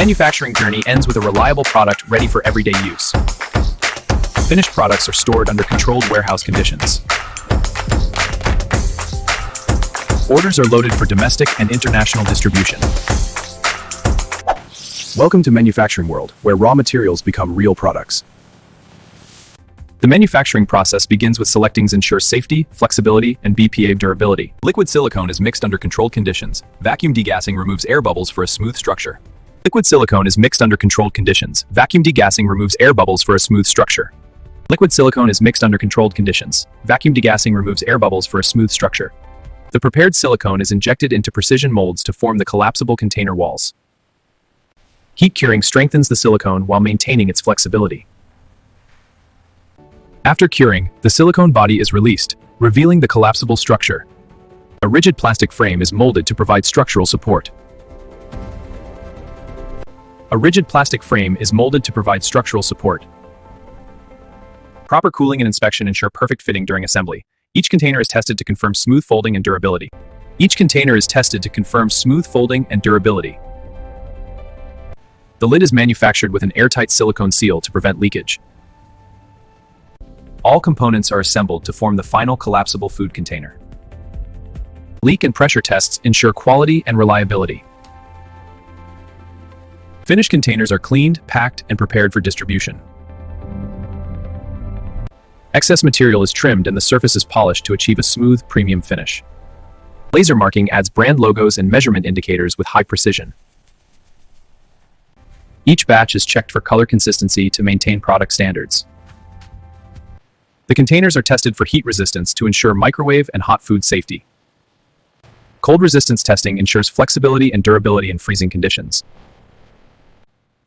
manufacturing journey ends with a reliable product ready for everyday use. Finished products are stored under controlled warehouse conditions. Orders are loaded for domestic and international distribution. Welcome to Manufacturing World, where raw materials become real products. The manufacturing process begins with selecting ensure safety, flexibility, and BPA durability. Liquid silicone is mixed under controlled conditions. Vacuum degassing removes air bubbles for a smooth structure. Liquid silicone is mixed under controlled conditions. Vacuum degassing removes air bubbles for a smooth structure. Liquid silicone is mixed under controlled conditions. Vacuum degassing removes air bubbles for a smooth structure. The prepared silicone is injected into precision molds to form the collapsible container walls. Heat curing strengthens the silicone while maintaining its flexibility. After curing, the silicone body is released, revealing the collapsible structure. A rigid plastic frame is molded to provide structural support. A rigid plastic frame is molded to provide structural support. Proper cooling and inspection ensure perfect fitting during assembly. Each container is tested to confirm smooth folding and durability. Each container is tested to confirm smooth folding and durability. The lid is manufactured with an airtight silicone seal to prevent leakage. All components are assembled to form the final collapsible food container. Leak and pressure tests ensure quality and reliability. Finished containers are cleaned, packed, and prepared for distribution. Excess material is trimmed and the surface is polished to achieve a smooth, premium finish. Laser marking adds brand logos and measurement indicators with high precision. Each batch is checked for color consistency to maintain product standards. The containers are tested for heat resistance to ensure microwave and hot food safety. Cold resistance testing ensures flexibility and durability in freezing conditions.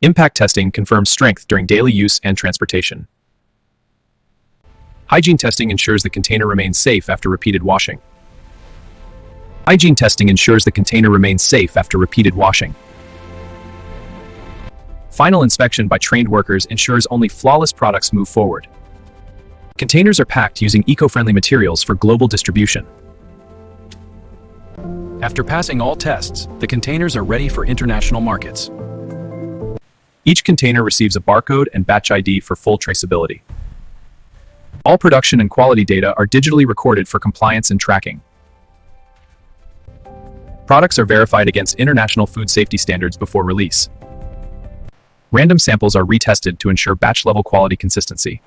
Impact testing confirms strength during daily use and transportation. Hygiene testing ensures the container remains safe after repeated washing. Hygiene testing ensures the container remains safe after repeated washing. Final inspection by trained workers ensures only flawless products move forward. Containers are packed using eco-friendly materials for global distribution. After passing all tests, the containers are ready for international markets. Each container receives a barcode and batch ID for full traceability. All production and quality data are digitally recorded for compliance and tracking. Products are verified against international food safety standards before release. Random samples are retested to ensure batch-level quality consistency.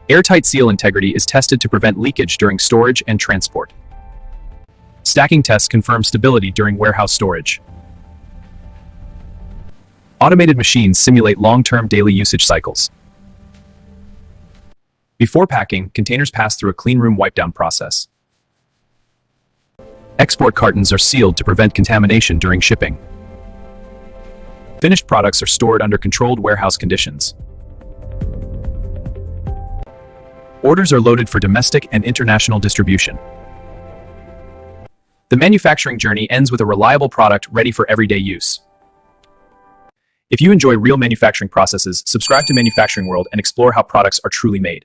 Airtight seal integrity is tested to prevent leakage during storage and transport. Stacking tests confirm stability during warehouse storage. Automated machines simulate long-term daily usage cycles. Before packing, containers pass through a clean room wipe-down process. Export cartons are sealed to prevent contamination during shipping. Finished products are stored under controlled warehouse conditions. Orders are loaded for domestic and international distribution. The manufacturing journey ends with a reliable product ready for everyday use. If you enjoy real manufacturing processes, subscribe to Manufacturing World and explore how products are truly made.